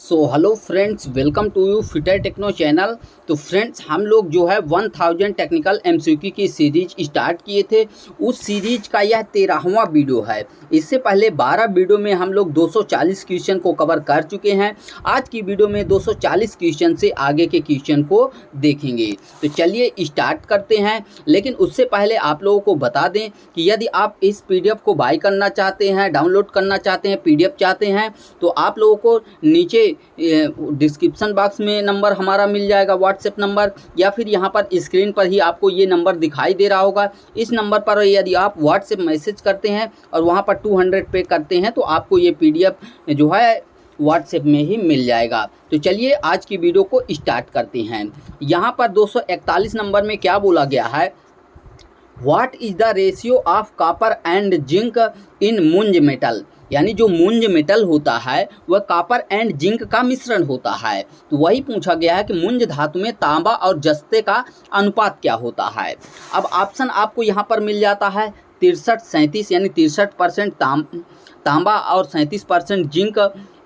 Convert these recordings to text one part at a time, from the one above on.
So hello friends, welcome to you fitter techno channel. तो friends, हम लोग जो है 1000 टेक्निकल एमसीक्यू की सीरीज स्टार्ट किए थे। उस सीरीज का यह 13वां वीडियो है। इससे पहले 12 वीडियो में हम लोग 240 क्वेश्चन को कवर कर चुके हैं। आज की वीडियो में 240 क्वेश्चन से आगे के क्वेश्चन को देखेंगे। तो चलिए स्टार्ट करते हैं। लेकिन उससे पहले आप लोगों को बता दें कि यदि आप इस पीडीएफ को बाय करना चाहते हैं, डाउनलोड करना चाहते हैं, पीडीएफ चाहते हैं, तो आप लोगों को नीचे डिस्क्रिप्शन बॉक्स में नंबर हमारा मिल जाएगा, व्हाट्सएप नंबर, या फिर यहाँ पर स्क्रीन पर ही आपको ये नंबर दिखाई दे रहा होगा। इस नंबर पर यदि आप व्हाट्सएप मैसेज करते हैं और वहाँ पर 200 पे करते हैं तो आपको ये पीडीएफ जो है व्हाट्सएप में ही मिल जाएगा। तो चलिए आज की वीडियो को स्टार्ट करते हैं। यहाँ पर 241 नंबर में क्या बोला गया है, what is the ratio of copper and zinc in muntz metal. यानी जो मुंज मेटल होता है वह कॉपर एंड जिंक का मिश्रण होता है। तो वही पूछा गया है कि मुंज धातु में तांबा और जस्ते का अनुपात क्या होता है। अब ऑप्शन आपको यहाँ पर मिल जाता है 63-37, यानी 63% तांबा और 37% जिंक,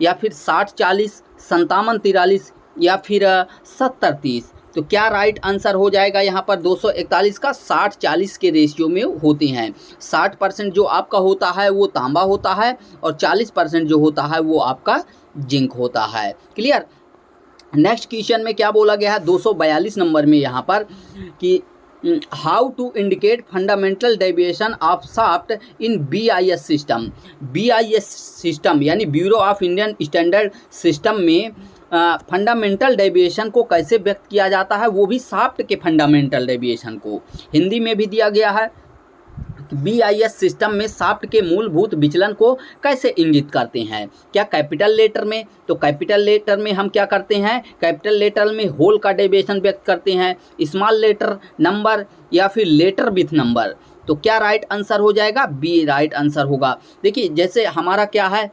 या फिर 60-40, 57-43, या फिर 70-30। तो क्या राइट आंसर हो जाएगा यहाँ पर 241 का 60-40 के रेशियो में होते हैं। 60% जो आपका होता है वो तांबा होता है और 40% जो होता है वो आपका जिंक होता है। क्लियर। नेक्स्ट क्वेश्चन में क्या बोला गया है 242 नंबर में यहाँ पर कि how to indicate fundamental deviation of shaft in BIS system. BIS system यानी bureau of Indian standard system में फंडामेंटल डेविएशन को कैसे व्यक्त किया जाता है, वो भी शाफ्ट के फंडामेंटल डेविएशन को हिंदी में भी दिया गया है। BIS सिस्टम में शाफ्ट के मूलभूत विचलन को कैसे इंगित करते हैं, क्या कैपिटल लेटर में? तो कैपिटल लेटर में हम क्या करते हैं, कैपिटल लेटर में होल का डेविएशन व्यक्त करते हैं, स्मॉल लेटर नंबर, या फिर लेटर विथ नंबर। तो क्या राइट आंसर हो जाएगा, बी राइट आंसर होगा। देखिए जैसे हमारा क्या है,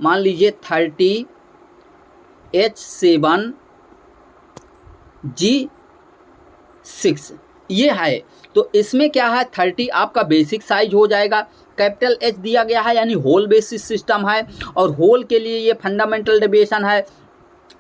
मान लीजिए 30H7G6 ये है। तो इसमें क्या है, 30 आपका बेसिक साइज हो जाएगा, कैपिटल H दिया गया है यानी होल बेसिस सिस्टम है, और होल के लिए ये फंडामेंटल डेविएशन है,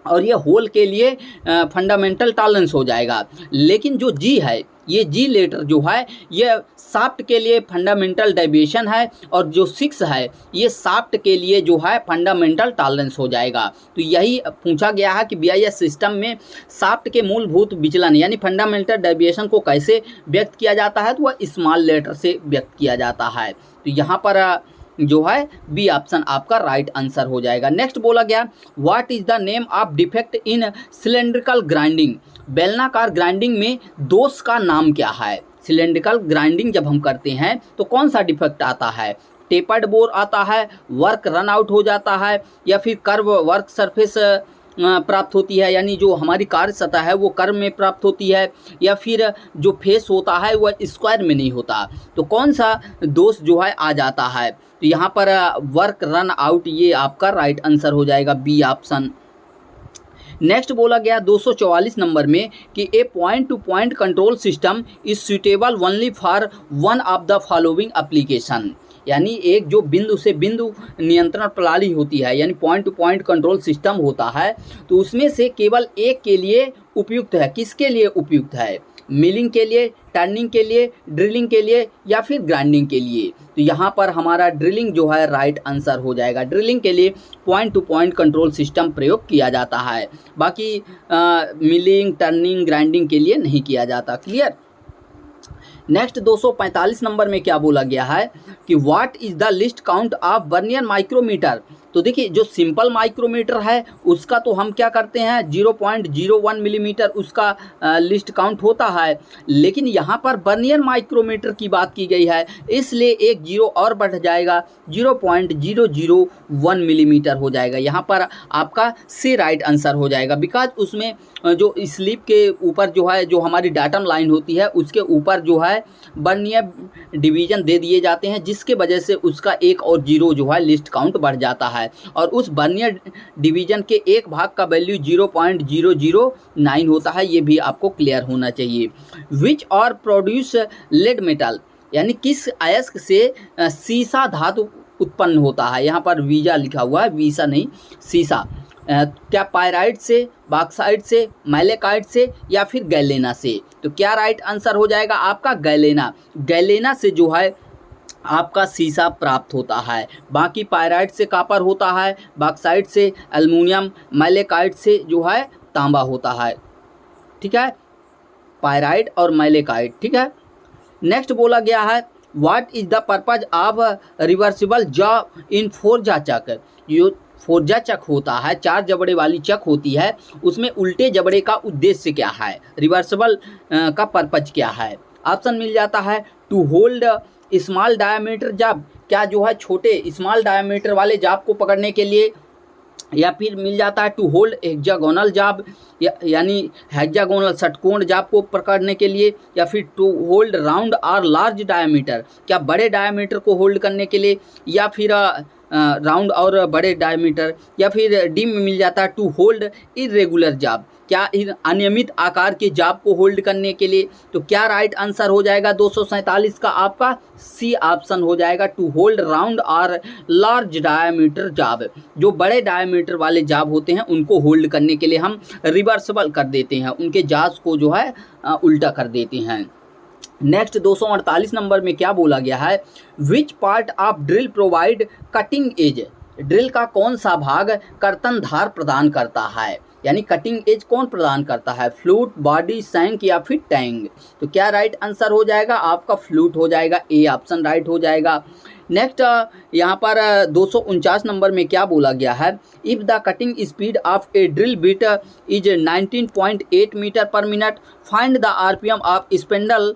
और ये होल के लिए फंडामेंटल टॉलरेंस हो जाएगा। लेकिन जो जी है, ये जी लेटर जो है ये शाफ्ट के लिए फंडामेंटल डेविएशन है, और जो 6 है ये शाफ्ट के लिए जो है फंडामेंटल टॉलरेंस हो जाएगा। तो यही पूछा गया है कि BIS सिस्टम में शाफ्ट के मूलभूत विचलन यानी फंडामेंटल डेविएशन को कैसे व्यक्त किया जाता है, तो वह स्मॉल लेटर से व्यक्त किया जाता है। तो यहाँ पर जो है बी ऑप्शन आपका राइट आंसर हो जाएगा। नेक्स्ट बोला गया what is the name of defect in cylindrical grinding. बेलनाकार ग्राइंडिंग में दोष का नाम क्या है। सिलेंड्रिकल ग्राइंडिंग जब हम करते हैं तो कौन सा डिफेक्ट आता है, टेपर्ड बोर आता है, वर्क रन आउट हो जाता है, या फिर कर्व वर्क सरफेस प्राप्त होती है, यानी जो हमारी कार्य सतह है वो कर्व में प्राप्त होती है, या फिर जो फेस होता है वह स्क्वायर में नहीं होता। तो कौन सा दोष जो है आ जाता है, तो यहाँ पर वर्क रन आउट ये आपका राइट आंसर हो जाएगा, बी ऑप्शन। नेक्स्ट बोला गया 244 नंबर में कि a point to point control system is suitable only for one of the following application. यानी एक जो बिंदु से बिंदु नियंत्रण प्रणाली होती है यानी point to point control system होता है, तो उसमें से केवल एक के लिए उपयुक्त है। किसके लिए उपयुक्त है, मिलिंग के लिए, टर्निंग के लिए, ड्रिलिंग के लिए, या फिर ग्राइंडिंग के लिए। तो यहाँ पर हमारा ड्रिलिंग जो है राइट आंसर हो जाएगा। ड्रिलिंग के लिए point to point control system प्रयोग किया जाता है, बाकी मिलिंग, टर्निंग, ग्राइंडिंग के लिए नहीं किया जाता। क्लियर। नेक्स्ट 245 नंबर में क्या बोला गया है कि what is the least count of vernier micrometer. तो देखिए जो सिंपल माइक्रोमीटर है उसका तो हम क्या करते हैं 0.01 मिलीमीटर उसका लिस्ट काउंट होता है, लेकिन यहाँ पर वर्नियर माइक्रोमीटर की बात की गई है इसलिए एक जीरो और बढ़ जाएगा, 0.001 मिलीमीटर हो जाएगा। यहाँ पर आपका सी राइट आंसर हो जाएगा, बिकॉज उसमें जो स्लिप के ऊपर जो है जो हमारी डाटम लाइन होती है उसके ऊपर जो है वर्नियर डिवीजन दे दिए जाते हैं, जिसके वजह से उसका एक और जीरो जो है लिस्ट काउंट बढ़ जाता है, और उस वर्नियर डिवीजन के एक भाग का वैल्यू 0.009 होता है। ये भी आपको क्लियर होना चाहिए। विच और प्रोड्यूस लेड मेटल, यानी किस अयस्क से सीसा धातु उत्पन्न होता है। यहाँ पर वीजा लिखा हुआ है, वीसा नहीं, सीसा। क्या पायराइट से, बॉक्साइट से, मैलेकाइट से या फिर गैलेना से? तो क्या राइट आंसर हो जाएगा आपका? गैलेना। गैलेना से जो है आपका सीसा प्राप्त होता है। बाकी पायराइट से कॉपर होता है, बॉक्साइट से एल्युमिनियम, मैलेकाइट से जो है तांबा होता है। ठीक है, पायराइट और मैलेकाइट। ठीक है, नेक्स्ट बोला गया है what is the purpose of reversible jaw in four jaw chuck? जो फोर्जा चक होता है, 4 जबड़े वाली चक होती है, उसमें उल्टे जबड़े का उद्देश्य क्या है? रिवर्सिबल का पर्पज क्या है? ऑप्शन मिल जाता है to hold small diameter job, क्या जो है छोटे स्मॉल डायमीटर वाले जॉब को पकड़ने के लिए, या फिर मिल जाता है टू होल्ड हेक्सागोनल जॉब, यानी हेक्सागोनल षटकोण जॉब को पकड़ने के लिए, या फिर टू होल्ड राउंड और लार्ज डायमीटर, क्या बड़े डायमीटर को होल्ड करने के लिए, या फिर राउंड और बड़े डायमीटर, या फिर डी में मिल जाता है टू होल्ड इरेगुलर जॉब, क्या अनियमित आकार के जॉब को होल्ड करने के लिए? तो क्या राइट आंसर हो जाएगा 247 का आपका? सी ऑप्शन हो जाएगा टू होल्ड राउंड और लार्ज डायमीटर जॉब। जो बड़े डायमीटर वाले जॉब होते हैं उनको होल्ड करने के लिए हम रिवर्सिबल कर देते हैं, उनके जॉब्स को जो है उल्टा कर देते हैं। नेक्स्ट 248 नंबर में क्या बोला गया है? Which part of drill provide cutting edge? Drill का कौन सा भाग कर्तन धार प्रदान करता है? यानी कटिंग एज कौन प्रदान करता है? फ्लूट, बॉडी, शैंक या फिर टैंग? तो क्या राइट आंसर हो जाएगा आपका? फ्लूट हो जाएगा, ए ऑप्शन राइट हो जाएगा। नेक्स्ट यहाँ पर 249 नंबर में क्या बोला गया है? If the cutting speed of a drill bit is 19.8 metre per minute, find the RPM of spindle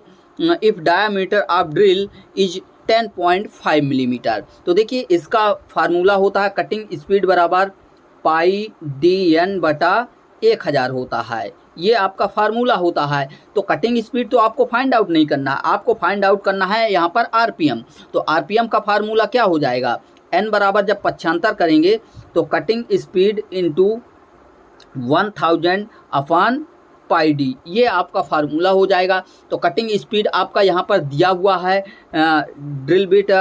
if diameter of drill is 10.5 millimetre. तो देखिए इसका फार्मूला होता है कटिंग स्पीड बराबर पाई डी एन बटा 1000 होता है, ये आपका फार्मूला होता है। तो कटिंग स्पीड तो आपको फाइंड आउट नहीं करना है, आपको फाइंड आउट करना है यहाँ पर आरपीएम। तो आरपीएम का फार्मूला क्या हो जाएगा? एन बराबर जब 75 करेंगे तो cutting speed into 1000 upon pi D, ये आपका फार्मूला हो जाएगा। तो कटिंग स्पीड आपका यहाँ पर दिया हुआ है, ड्रिल बिट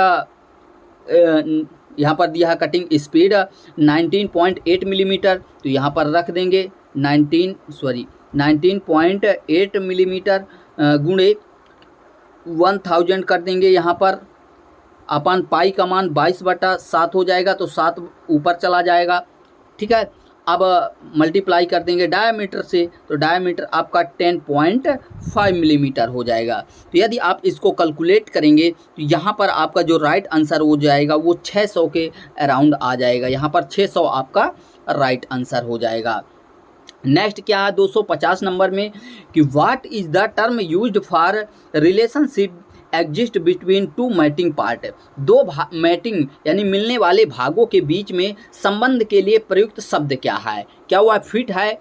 यहाँ पर दिया है कटिंग स्पीड 19.8 मिलीमीटर, तो यहाँ पर रख देंगे 19.8 मिलीमीटर गुणे 1000 कर देंगे यहाँ पर, अपन पाई का मान 22/7 हो जाएगा, तो 7 ऊपर चला जाएगा। ठीक है, अब मल्टीप्लाई कर देंगे डायमीटर से, तो डायमीटर आपका 10.5 मिलीमीटर हो जाएगा। तो यदि आप इसको कैलकुलेट करेंगे तो यहाँ पर आपका जो राइट आंसर हो जाएगा वो 600 के अराउंड आ जाएगा। यहाँ पर 600 आपका राइट आंसर हो जाएगा। नेक्स्ट क्या है 250 नंबर में कि what is the term used for relationship exist between two mating part? दो मैटिंग यानी मिलने वाले भागों के बीच में संबंध के लिए प्रयुक्त शब्द क्या है? क्या वह फिट है,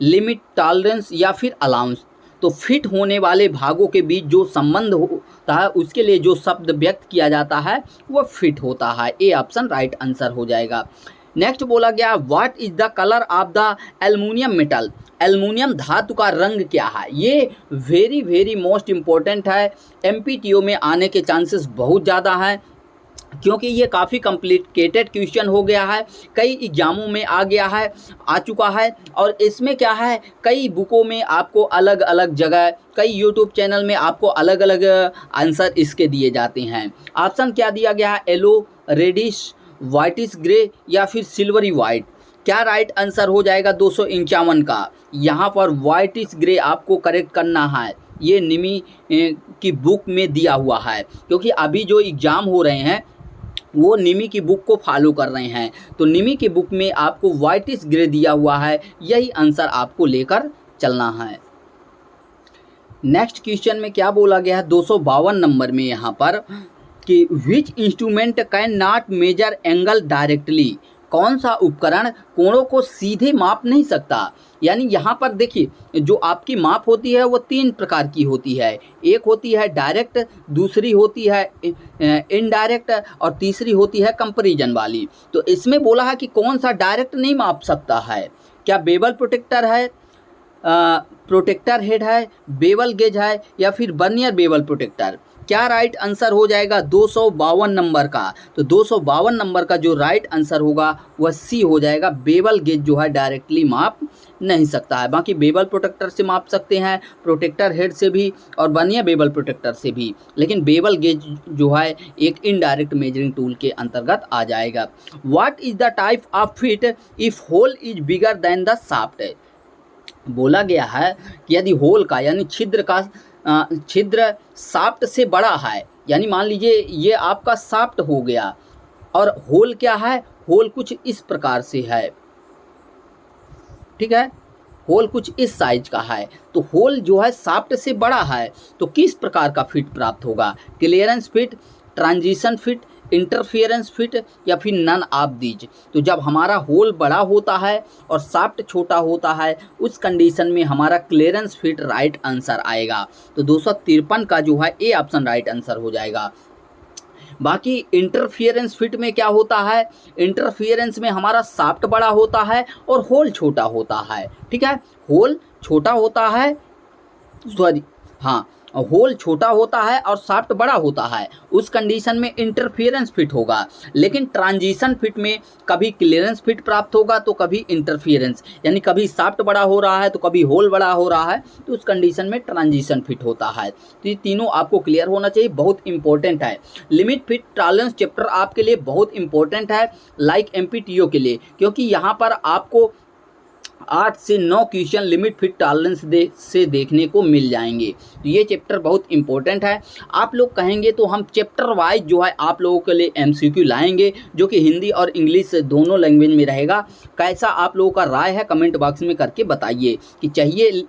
लिमिट, टॉलरेंस या फिर अलाउंस? तो फिट होने वाले भागों के बीच जो संबंध होता है उसके लिए जो शब्द व्यक्त किया जाता है वह फिट होता है। ए ऑप्शन राइट आंसर हो जाएगा। नेक्स्ट बोला गया what is the colour of the aluminium metal? Aluminium धातु का रंग क्या है? ये वेरी मोस्ट इम्पोर्टेंट है, एमपीटीओ में आने के चांसेस बहुत ज़्यादा हैं, क्योंकि ये काफ़ी कॉम्प्लिकेटेड क्वेश्चन हो गया है, कई एग्जामों में आ चुका है। और इसमें क्या है, कई बुकों में आपको अलग अलग जगह, कई यूट्यूब चैनल में आपको अलग अलग आंसर इसके दिए जाते हैं। ऑप्शन क्या दिया गया है? येलो, रेडिश, वाइटिश ग्रे या फिर सिल्वरी वाइट? क्या राइट आंसर हो जाएगा 251 का? यहाँ पर वाइटिश ग्रे आपको करेक्ट करना है, ये निमी की बुक में दिया हुआ है, क्योंकि अभी जो एग्ज़ाम हो रहे हैं वो निमी की बुक को फॉलो कर रहे हैं। तो निमी की बुक में आपको वाइटिश ग्रे दिया हुआ है, यही आंसर आपको लेकर चलना है। नेक्स्ट क्वेश्चन में क्या बोला गया है 252 नंबर में यहाँ पर कि which instrument can not measure angle directly? कौन सा उपकरण कोणों को सीधे माप नहीं सकता? यानी यहाँ पर देखिए जो आपकी माप होती है वो 3 प्रकार की होती है, एक होती है डायरेक्ट, दूसरी होती है इनडायरेक्ट और तीसरी होती है कंपैरिजन वाली। तो इसमें बोला है कि कौन सा डायरेक्ट नहीं माप सकता है? क्या बेवल प्रोटेक्टर है, प्रोटेक्टर हेड है, बेवल गेज है या फिर बर्नियर बेवल प्रोटेक्टर? क्या राइट आंसर हो जाएगा 252 नंबर का। तो 252 नंबर का जो राइट आंसर होगा वह सी हो जाएगा। बेवल गेज जो है डायरेक्टली माप नहीं सकता है, बाकी बेवल प्रोटेक्टर से माप सकते हैं, प्रोटेक्टर हेड से भी और वर्नियर बेवल प्रोटेक्टर से भी, लेकिन बेवल गेज जो है एक इनडायरेक्ट मेजरिंग टूल के अंतर्गत आ जाएगा। What is the type of fit if hole is bigger than the shaft. बोला गया है कि यदि होल का यानी छिद्र शाफ्ट से बड़ा है, यानी मान लीजिए ये आपका शाफ्ट हो गया और होल क्या है, होल कुछ इस प्रकार से है, ठीक है, होल कुछ इस साइज का है, तो होल जो है शाफ्ट से बड़ा है तो किस प्रकार का फिट प्राप्त होगा, clearance fit, transition fit, interference fit या फिर नन ऑफ दीज। तो जब हमारा होल बड़ा होता है और शाफ्ट छोटा होता है उस कंडीशन में हमारा क्लियरेंस फिट राइट आंसर आएगा। तो 253 का जो है ए ऑप्शन राइट आंसर हो जाएगा। बाकी इंटरफियरेंस फिट में क्या होता है, इंटरफियरेंस में हमारा शाफ्ट बड़ा होता है और होल छोटा होता है, ठीक है, होल छोटा होता है, सॉरी हाँ, होल छोटा होता है और शाफ्ट बड़ा होता है, उस कंडीशन में इंटरफियरेंस फिट होगा। लेकिन ट्रांजिशन फिट में कभी क्लियरेंस फिट प्राप्त होगा तो कभी इंटरफियरेंस, यानी कभी शाफ्ट बड़ा हो रहा है तो कभी होल बड़ा हो रहा है, तो उस कंडीशन में ट्रांजिशन फिट होता है। तो ये तीनों आपको क्लियर होना चाहिए, बहुत इंपॉर्टेंट है। लिमिट फिट टॉलरेंस चैप्टर आपके लिए बहुत इंपॉर्टेंट है, लाइक MPTO के लिए, क्योंकि यहाँ पर आपको 8 से 9 क्वेश्चन लिमिट फिट टॉलरेंस से देखने को मिल जाएंगे। तो ये चैप्टर बहुत इंपॉर्टेंट है। आप लोग कहेंगे तो हम चैप्टर वाइज जो है आप लोगों के लिए MCQ लाएंगे, जो कि हिंदी और इंग्लिश दोनों लैंग्वेज में रहेगा। कैसा आप लोगों का राय है कमेंट बॉक्स में करके बताइए कि चाहिए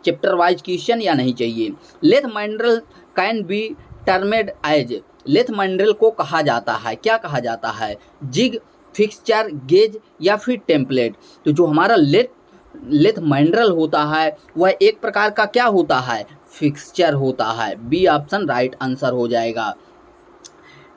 चैप्टर वाइज क्वेश्चन या नहीं चाहिए। Lathe mandrel can be termed as, lathe mandrel को कहा जाता है, क्या कहा जाता है, जिग, फिक्सचर, गेज या फिर टेम्पलेट। तो जो हमारा लेथ माइनरल होता है वह एक प्रकार का क्या होता है, फिक्सचर होता है। बी ऑप्शन राइट आंसर हो जाएगा।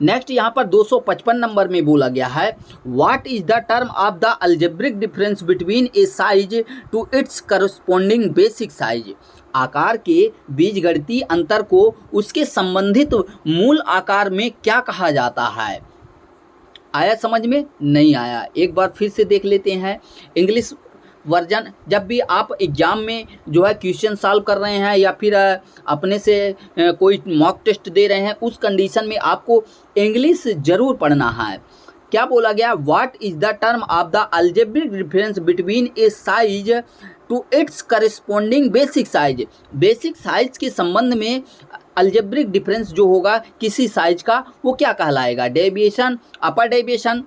नेक्स्ट यहाँ पर 255 नंबर में बोला गया है, what is the term of the algebraic difference between a size to its corresponding basic size. आकार के बीजगणितीय अंतर को उसके संबंधित मूल आकार में क्या कहा जाता है। आया समझ में, नहीं आया, एक बार फिर से देख लेते हैं। इंग्लिश वर्जन, जब भी आप एग्जाम में जो है क्वेश्चन सॉल्व कर रहे हैं या फिर अपने से कोई मॉक टेस्ट दे रहे हैं, उस कंडीशन में आपको इंग्लिश जरूर पढ़ना है। क्या बोला गया, what is the term of the algebraic difference between a size to its corresponding basic size. Basic size के संबंध में अलजेब्रिक डिफरेंस जो होगा किसी साइज का वो क्या कहलाएगा, deviation, upper deviation.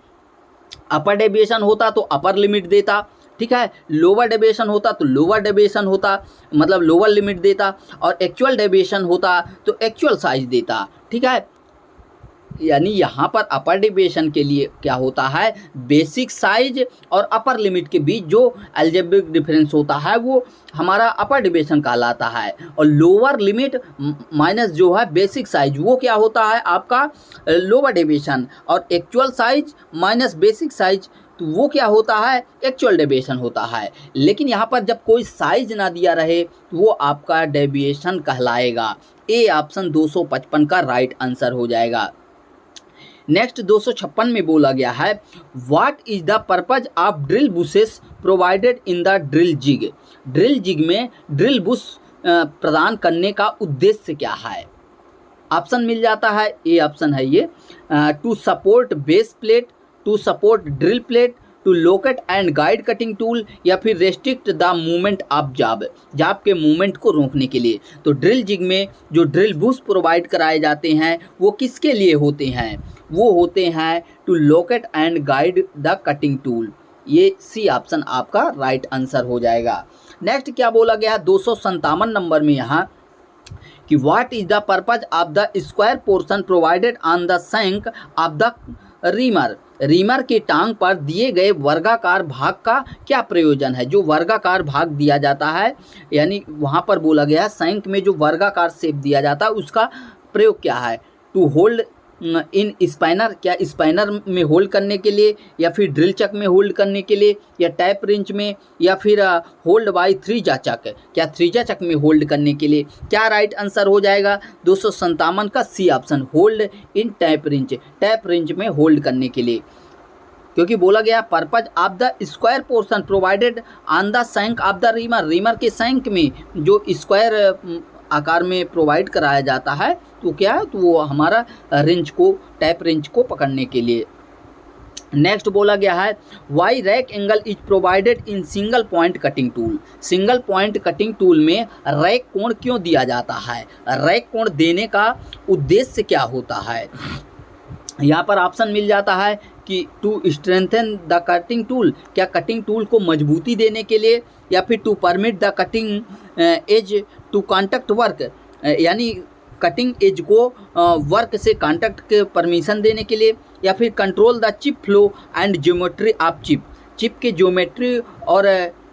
Upper deviation होता तो अपर लिमिट देता, ठीक है, लोअर डेविएशन होता तो लोअर डेविएशन होता, मतलब लोअर लिमिट देता, और एक्चुअल डेविएशन होता तो एक्चुअल साइज देता, ठीक है। यानी यहाँ पर अपर डेविएशन के लिए क्या होता है, बेसिक साइज और अपर लिमिट के बीच जो अलजेब्रिक डिफरेंस होता है वो हमारा अपर डेविएशन कहलाता है, और लोअर लिमिट माइनस जो है बेसिक साइज वो क्या होता है आपका लोअर डेविएशन, और actual size minus basic size तो वो क्या होता है, एक्चुअल डेविएशन होता है। लेकिन यहाँ पर जब कोई साइज ना दिया रहे तो वो आपका डेविएशन कहलाएगा। ए ऑप्शन 255 का राइट आंसर हो जाएगा। नेक्स्ट 256 में बोला गया है, what is the purpose of drill bushes provided in the drill jig. Drill jig में ड्रिल बुश प्रदान करने का उद्देश्य क्या है। ऑप्शन मिल जाता है, ए ऑप्शन है ये, to support base plate, to support drill plate, to locate and guide cutting tool, या फिर रेस्ट्रिक्ट द मूवमेंट ऑफ जाब, जाब के मूवमेंट को रोकने के लिए। तो ड्रिल जिग में जो ड्रिल बुश प्रोवाइड कराए जाते हैं वो किसके लिए होते हैं, वो होते हैं to locate and guide the cutting tool. ये सी ऑप्शन आपका राइट आंसर हो जाएगा। नेक्स्ट क्या बोला गया है 257 नंबर में यहाँ कि what is the purpose of the square portion provided on the shank of the reamer. Reamer के टांग पर दिए गए वर्गाकार भाग का क्या प्रयोजन है। जो वर्गाकार भाग दिया जाता है, यानी वहाँ पर बोला गया है शैंक में जो वर्गाकार शेप दिया जाता है उसका प्रयोग क्या है, टू होल्ड इन स्पैनर, क्या स्पैनर में होल्ड करने के लिए, या फिर ड्रिल चक में होल्ड करने के लिए, या टैप रिंच में, या फिर होल्ड बाय थ्रीजा चक, क्या थ्रीजा चक में होल्ड करने के लिए? क्या राइट आंसर हो जाएगा 257 का C option, hold in tap wrench में होल्ड करने के लिए। क्योंकि बोला गया purpose of the square portion provided on the shank of the reamer के शैंक में जो स्क्वायर आकार में प्रोवाइड कराया जाता है, तो क्या है, तो वो हमारा रिंच को, टैप रिंच को पकड़ने के लिए। नेक्स्ट बोला गया है why rake angle is provided in single point cutting tool. Single point cutting tool में रैक कोण क्यों दिया जाता है? रैक कोण देने का उद्देश्य क्या होता है? यहाँ पर ऑप्शन मिल जाता है कि to strengthen the cutting tool, क्या कटिंग टूल को मजबूती देने के लिए, या फिर to permit the cutting edge to contact work, यानी कटिंग एज को वर्क से कॉन्टैक्ट के परमिशन देने के लिए, या फिर control the chip flow and geometry of chip के ज्योमेट्री और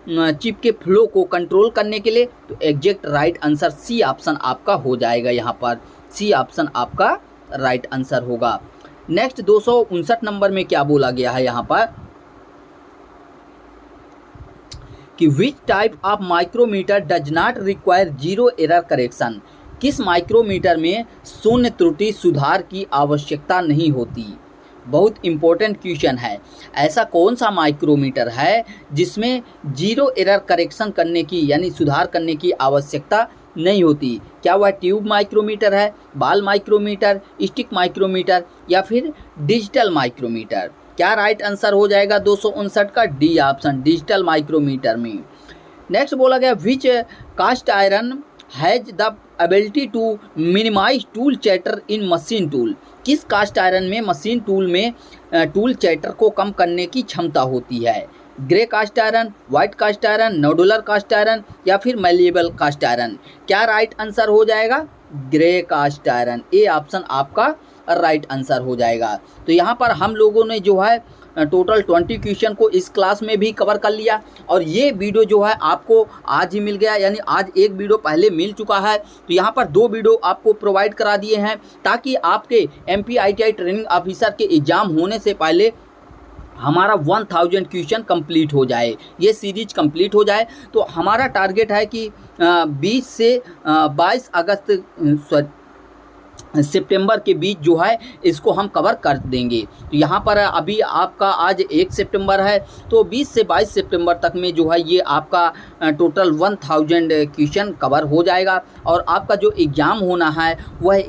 चिप के फ्लो को कंट्रोल करने के लिए। तो exact right answer C option आपका हो जाएगा, यहाँ पर सी ऑप्शन आपका राइट आंसर होगा। नेक्स्ट 259 नंबर में क्या बोला गया है यहाँ पर कि which type of micrometer does not require zero error correction. किस माइक्रोमीटर में शून्य त्रुटि सुधार की आवश्यकता नहीं होती? बहुत इंपॉर्टेंट क्वेश्चन है। ऐसा कौन सा माइक्रोमीटर है जिसमें जीरो एरर करेक्शन करने की, यानी सुधार करने की आवश्यकता नहीं होती? क्या वह ट्यूब माइक्रोमीटर है, बॉल माइक्रोमीटर, स्टिक माइक्रोमीटर, या फिर डिजिटल माइक्रोमीटर? क्या राइट आंसर हो जाएगा 259 का डी ऑप्शन, डिजिटल माइक्रोमीटर में। नेक्स्ट बोला गया which cast iron has the ability to minimize tool chatter in machine tool. किस कास्ट आयरन में मशीन टूल में टूल चैटर को कम करने की क्षमता होती है? Grey cast iron, white cast iron, nodular cast iron, या फिर मैलिएबल कास्ट आयरन? क्या राइट आंसर हो जाएगा? Grey cast iron, A option आपका राइट आंसर हो जाएगा। तो यहाँ पर हम लोगों ने जो है टोटल 20 क्वेश्चन को इस क्लास में भी कवर कर लिया, और ये वीडियो जो है आपको आज ही मिल गया, यानी आज एक वीडियो पहले मिल चुका है। तो यहाँ पर 2 वीडियो आपको प्रोवाइड करा दिए हैं ताकि आपके MPITI ट्रेनिंग ऑफिसर के एग्ज़ाम होने से पहले हमारा 1000 क्वेश्चन कंप्लीट हो जाए, ये सीरीज कंप्लीट हो जाए। तो हमारा टारगेट है कि 20 से 22 अगस्त सितंबर के बीच जो है इसको हम कवर कर देंगे। तो यहाँ पर अभी आपका आज 1 सितंबर है, तो 20 से 22 सितंबर तक में जो है ये आपका टोटल 1000 क्वेश्चन कवर हो जाएगा, और आपका जो एग्ज़ाम होना है वह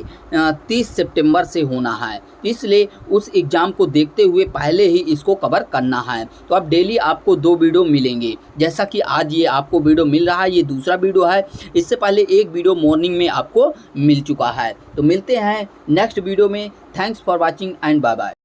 30 सितंबर से होना है। इसलिए उस एग्ज़ाम को देखते हुए पहले ही इसको कवर करना है। तो अब डेली आपको 2 वीडियो मिलेंगे, जैसा कि आज ये आपको वीडियो मिल रहा है, ये दूसरा वीडियो है। इससे पहले एक वीडियो मॉर्निंग में आपको मिल चुका है। तो मिलते हैं नेक्स्ट वीडियो में। Thanks for watching and bye bye.